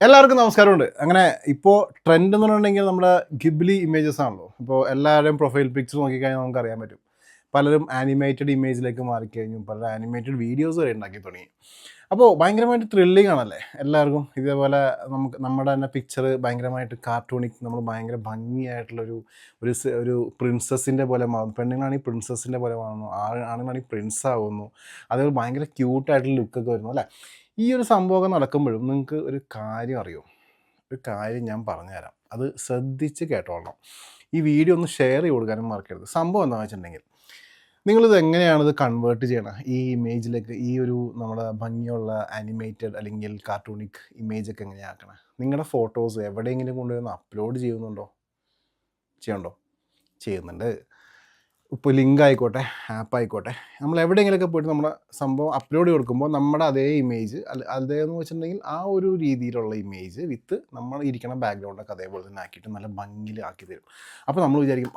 എല്ലാവർക്കും നമസ്കാരമുണ്ട്. അങ്ങനെ ഇപ്പോൾ ട്രെൻഡ് എന്ന് പറഞ്ഞിട്ടുണ്ടെങ്കിൽ നമ്മുടെ ഗിബ്ലി ഇമേജസ് ആണല്ലോ. ഇപ്പോൾ എല്ലാവരുടെയും പ്രൊഫൈൽ പിക്ചർ നോക്കിക്കഴിഞ്ഞാൽ നമുക്കറിയാൻ പറ്റും. പലരും ആനിമേറ്റഡ് ഇമേജിലേക്ക് മാറിക്കഴിഞ്ഞു. പലരും ആനിമേറ്റഡ് വീഡിയോസ് വരെ ഉണ്ടാക്കി തുടങ്ങി. അപ്പോൾ ഭയങ്കരമായിട്ട് ത്രില്ലിംഗ് ആണല്ലേ എല്ലാവർക്കും. ഇതേപോലെ നമ്മുടെ തന്നെ പിക്ചർ ഭയങ്കരമായിട്ട് കാർട്ടൂണിക്, നമ്മൾ ഭയങ്കര ഭംഗിയായിട്ടുള്ളൊരു ഒരു പ്രിൻസസിൻ്റെ പോലെ മാറുന്നു. പെണ്ണുങ്ങളാണെങ്കിൽ പ്രിൻസസിൻ്റെ പോലെ മാറുന്നു, ആണുങ്ങളാണെങ്കിൽ പ്രിൻസ് ആവുന്നു. അതേപോലെ ഭയങ്കര ക്യൂട്ടായിട്ടുള്ള ലുക്കൊക്കെ വരുന്നു അല്ലേ. ഈ ഒരു സംഭവമൊക്കെ നടക്കുമ്പോഴും നിങ്ങൾക്ക് ഒരു കാര്യം അറിയോ? ഒരു കാര്യം ഞാൻ പറഞ്ഞുതരാം. അത് ശ്രദ്ധിച്ച് കേട്ടോളണം. ഈ വീഡിയോ ഒന്ന് ഷെയർ ചെയ്ത് കൊടുക്കാനും മറക്കരുത്. സംഭവം എന്താണെന്ന് വെച്ചിട്ടുണ്ടെങ്കിൽ, നിങ്ങളിത് എങ്ങനെയാണിത് കൺവേർട്ട് ചെയ്യണം ഈ ഇമേജിലേക്ക്? ഈ ഒരു നമ്മുടെ ഭംഗിയുള്ള ആനിമേറ്റഡ് അല്ലെങ്കിൽ കാർട്ടൂണിക് ഇമേജൊക്കെ എങ്ങനെയാണ് ആക്കണേ? നിങ്ങളുടെ ഫോട്ടോസ് എവിടെയെങ്കിലും കൊണ്ടുവന്ന് അപ്ലോഡ് ചെയ്യുന്നുണ്ടോ? ചെയ്യുന്നുണ്ട്. ഇപ്പോൾ ലിങ്ക് ആയിക്കോട്ടെ, ആപ്പ് ആയിക്കോട്ടെ, നമ്മൾ എവിടെയെങ്കിലുമൊക്കെ പോയിട്ട് നമ്മുടെ സംഭവം അപ്ലോഡ് ചെയ്ത് കൊടുക്കുമ്പോൾ നമ്മുടെ അതേ ഇമേജ് അതേന്ന് വെച്ചിട്ടുണ്ടെങ്കിൽ ആ ഒരു രീതിയിലുള്ള ഇമേജ് വിത്ത് നമ്മൾ ഇരിക്കണ ബാക്ക്ഗ്രൗണ്ടൊക്കെ അതേപോലെ തന്നെ ആക്കിയിട്ട് നല്ല ഭംഗിയിൽ ആക്കി തരും. അപ്പോൾ നമ്മൾ വിചാരിക്കും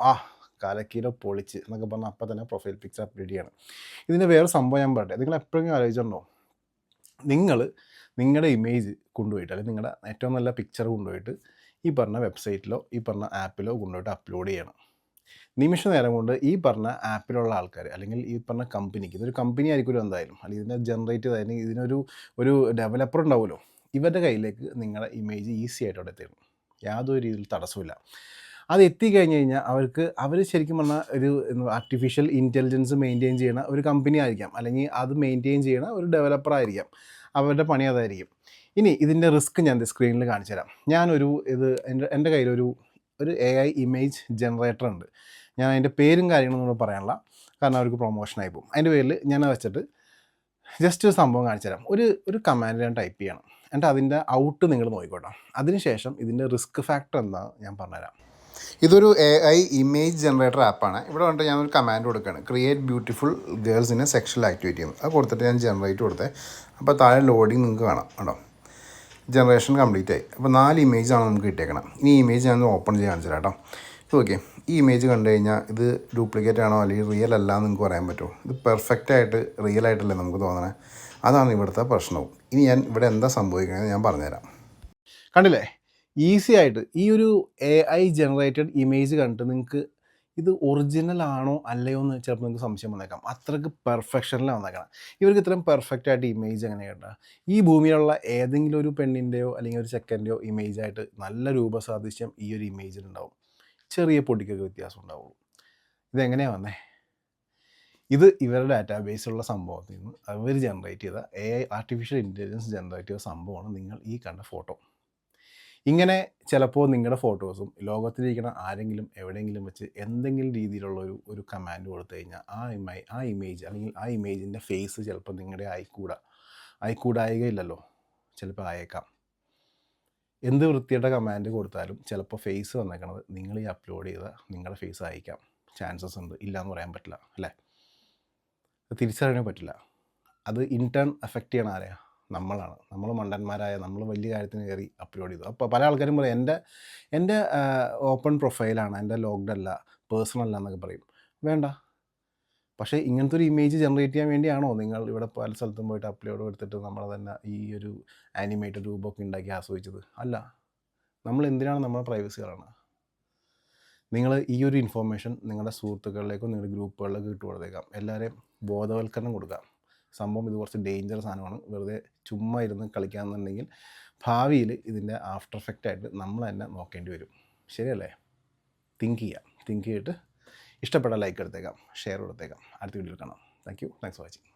കലക്കീലോ പൊളിച്ച് എന്നൊക്കെ പറഞ്ഞാൽ അപ്പം തന്നെ പ്രൊഫൈൽ പിക്ചർ അപ്ലോഡ് ചെയ്യണം. ഇതിൻ്റെ വേറെ സംഭവം ഞാൻ പറയട്ടെ. നിങ്ങൾ എപ്പോഴെങ്കിലും ആലോചിച്ചിട്ടുണ്ടോ? നിങ്ങളുടെ ഇമേജ് കൊണ്ടുപോയിട്ട് അല്ലെങ്കിൽ നിങ്ങളുടെ ഏറ്റവും നല്ല പിക്ചർ കൊണ്ടുപോയിട്ട് ഈ പറഞ്ഞ വെബ്സൈറ്റിലോ ഈ പറഞ്ഞ ആപ്പിലോ കൊണ്ടുപോയിട്ട് അപ്ലോഡ് ചെയ്യണം. നിമിഷ നേരം കൊണ്ട് ഈ പറഞ്ഞ ആപ്പിലുള്ള ആൾക്കാർ അല്ലെങ്കിൽ ഈ പറഞ്ഞ കമ്പനിക്ക്, ഇതൊരു കമ്പനി ആയിരിക്കുമല്ലോ എന്തായാലും, അല്ലെങ്കിൽ ഇതിനെ ജനറേറ്റ് ചെയ്ത് അല്ലെങ്കിൽ ഇതിനൊരു ഡെവലപ്പർ ഉണ്ടാവുമല്ലോ, ഇവരുടെ കയ്യിലേക്ക് നിങ്ങളുടെ ഇമേജ് ഈസി ആയിട്ട് അവിടെ എത്തിക്കണം. യാതൊരു രീതിയിൽ തടസ്സമില്ല. അത് എത്തിക്കഴിഞ്ഞ് കഴിഞ്ഞാൽ അവർ ശരിക്കും പറഞ്ഞാൽ ഒരു ആർട്ടിഫിഷ്യൽ ഇൻ്റലിജൻസ് മെയിൻറ്റെയിൻ ചെയ്യുന്ന ഒരു കമ്പനി ആയിരിക്കാം, അല്ലെങ്കിൽ അത് മെയിൻറ്റെയിൻ ചെയ്യുന്ന ഒരു ഡെവലപ്പർ ആയിരിക്കാം. അവരുടെ പണി അതായിരിക്കും. ഇനി ഇതിൻ്റെ റിസ്ക് ഞാൻ സ്ക്രീനിൽ കാണിച്ചു തരാം. എൻ്റെ കയ്യിലൊരു AI ഇമേജ് ജനറേറ്റർ ഉണ്ട്. ഞാൻ അതിൻ്റെ പേരും കാര്യങ്ങളൊന്നും പറയാനില്ല, കാരണം അവർക്ക് പ്രൊമോഷനായി പോകും. അതിൻ്റെ പേരിൽ ഞാൻ വെച്ചിട്ട് ജസ്റ്റ് ഒരു സംഭവം കാണിച്ചു തരാം. ഒരു കമാൻഡ് ഞാൻ ടൈപ്പ് ചെയ്യണം, എന്നിട്ട് അതിൻ്റെ ഔട്ട് നിങ്ങൾ നോക്കിക്കോട്ടോ. അതിനുശേഷം ഇതിൻ്റെ റിസ്ക് ഫാക്ടർ എന്താണെന്ന് ഞാൻ പറഞ്ഞുതരാം. ഇതൊരു AI ഇമേജ് ജനറേറ്റർ ആപ്പാണ്. ഇവിടെ വന്നിട്ട് ഞാനൊരു കമാൻഡ് കൊടുക്കുകയാണ്, create beautiful girls in A sexual activity എന്ന്. അത് കൊടുത്തിട്ട് ഞാൻ ജനറേറ്റ് കൊടുത്തേ. അപ്പോൾ താഴെ ലോഡിങ് നിങ്ങൾക്ക് കാണാം കേട്ടോ. ജനറേഷൻ കംപ്ലീറ്റ് ആയി. അപ്പോൾ 4 ഇമേജാണ് നമുക്ക് കിട്ടിയേക്കണം. ഈ ഇമേജ് ഞാൻ ഓപ്പൺ ചെയ്യാൻ കാണിച്ചു തരാം കേട്ടോ. ഇത് ഓക്കെ. ഈ ഇമേജ് കണ്ടു കഴിഞ്ഞാൽ ഇത് ഡ്യൂപ്ലിക്കേറ്റ് ആണോ അല്ലെങ്കിൽ റിയൽ അല്ല എന്ന് നിങ്ങൾക്ക് പറയാൻ പറ്റുമോ? ഇത് പെർഫെക്റ്റായിട്ട് റിയൽ ആയിട്ടല്ലേ നമുക്ക് തോന്നണേ. അതാണ് ഇവിടുത്തെ പ്രശ്നവും. ഇനി ഞാൻ ഇവിടെ എന്താ സംഭവിക്കുന്നത് ഞാൻ പറഞ്ഞുതരാം. കണ്ടില്ലേ, ഈസി ആയിട്ട് ഈ ഒരു AI ജനറേറ്റഡ് ഇമേജ് കണ്ടിട്ട് നിങ്ങൾക്ക് ഇത് ഒറിജിനൽ ആണോ അല്ലയോ എന്ന് ചിലപ്പോൾ നിങ്ങൾക്ക് സംശയം വന്നേക്കാം. അത്രയ്ക്ക് പെർഫെക്ഷനിലാണ് വന്നേക്കണം. ഇവർക്ക് ഇത്രയും പെർഫെക്റ്റായിട്ട് ഇമേജ് എങ്ങനെയാണ്? ഈ ഭൂമിയിലുള്ള ഏതെങ്കിലും ഒരു പെണ്ണിൻ്റെയോ അല്ലെങ്കിൽ ഒരു ചെക്കൻ്റെയോ ഇമേജായിട്ട് നല്ല രൂപസാദൃശ്യം ഈ ഒരു ഇമേജിലുണ്ടാവും. ചെറിയ പൊടിക്കൊക്കെ വ്യത്യാസം ഉണ്ടാവുള്ളൂ. ഇതെങ്ങനെയാണ് വന്നേ? ഇത് ഇവരുടെ ഡാറ്റാബേസിലുള്ള സംഭവത്തിൽ നിന്ന് അവർ ജനറേറ്റ് ചെയ്ത AI ആർട്ടിഫിഷ്യൽ ഇൻ്റലിജൻസ് ജനറേറ്റ് ചെയ്ത സംഭവമാണ് നിങ്ങൾ ഈ കണ്ട ഫോട്ടോ. ഇങ്ങനെ ചിലപ്പോൾ നിങ്ങളുടെ ഫോട്ടോസും ലോകത്തിലിരിക്കുന്ന ആരെങ്കിലും എവിടെയെങ്കിലും വെച്ച് എന്തെങ്കിലും രീതിയിലുള്ള ഒരു കമാൻഡ് കൊടുത്തു കഴിഞ്ഞാൽ ആ ഇമേജ് അല്ലെങ്കിൽ ആ ഇമേജിൻ്റെ ഫേസ് ചിലപ്പോൾ നിങ്ങളുടെ ആയിക്കൂടായികയില്ലല്ലോ, ചിലപ്പോൾ ആയേക്കാം. എന്ത് വൃത്തിയുടെ കമാൻഡ് കൊടുത്താലും ചിലപ്പോൾ ഫേസ് വന്നേക്കണത് നിങ്ങൾ ഈ അപ്ലോഡ് ചെയ്ത നിങ്ങളുടെ ഫേസ് അയക്കാം. ചാൻസസ് ഉണ്ട്, ഇല്ലയെന്ന് പറയാൻ പറ്റില്ല അല്ലേ. തിരിച്ചറിയാൻ പറ്റില്ല. അത് ഇൻടേൺ എഫക്റ്റ് ചെയ്യണ ആരെയാണ്? നമ്മൾ മണ്ടന്മാരായ നമ്മൾ വലിയ കാര്യത്തിന് കയറി അപ്ലോഡ് ചെയ്തു. അപ്പോൾ പല ആൾക്കാരും പറയും എൻ്റെ ഓപ്പൺ പ്രൊഫൈലാണ്, എൻ്റെ ലോക്ക്ഡ് അല്ല, പേഴ്സണൽ അല്ല എന്നൊക്കെ പറയും. വേണ്ട. പക്ഷേ ഇങ്ങനത്തെ ഒരു ഇമേജ് ജനറേറ്റ് ചെയ്യാൻ വേണ്ടിയാണോ നിങ്ങൾ ഇവിടെ പല സ്ഥലത്തും പോയിട്ട് അപ്ലോഡ് കൊടുത്തിട്ട് നമ്മൾ തന്നെ ഈ ഒരു ആനിമേറ്റഡ് രൂപമൊക്കെ ഉണ്ടാക്കി ആസ്വദിച്ചത്? അല്ല. നമ്മൾ എന്തിനാണ് നമ്മുടെ പ്രൈവസി കളയണത്? നിങ്ങൾ ഈ ഒരു ഇൻഫോർമേഷൻ നിങ്ങളുടെ സുഹൃത്തുക്കളിലേക്കും നിങ്ങളുടെ ഗ്രൂപ്പുകളിലേക്കും ഇട്ട് കൊടുത്തേക്കാം. എല്ലാവരെയും ബോധവൽക്കരണം കൊടുക്കാം. സംഭവം ഇത് കുറച്ച് ഡേഞ്ചർ സാധനമാണ്. വെറുതെ ചുമ്മാ ഇരുന്ന് കളിക്കാമെന്നുണ്ടെങ്കിൽ ഭാവിയിൽ ഇതിൻ്റെ ആഫ്റ്റർ എഫക്റ്റായിട്ട് നമ്മൾ തന്നെ നോക്കേണ്ടി വരും. ശരിയല്ലേ? തിങ്ക് ചെയ്തിട്ട് ഇഷ്ടപ്പെട്ട ലൈക്ക് എടുത്തേക്കാം, ഷെയർ കൊടുത്തേക്കാം. അടുത്ത വീഡിയോയിൽ കാണാം. Thanks for watching.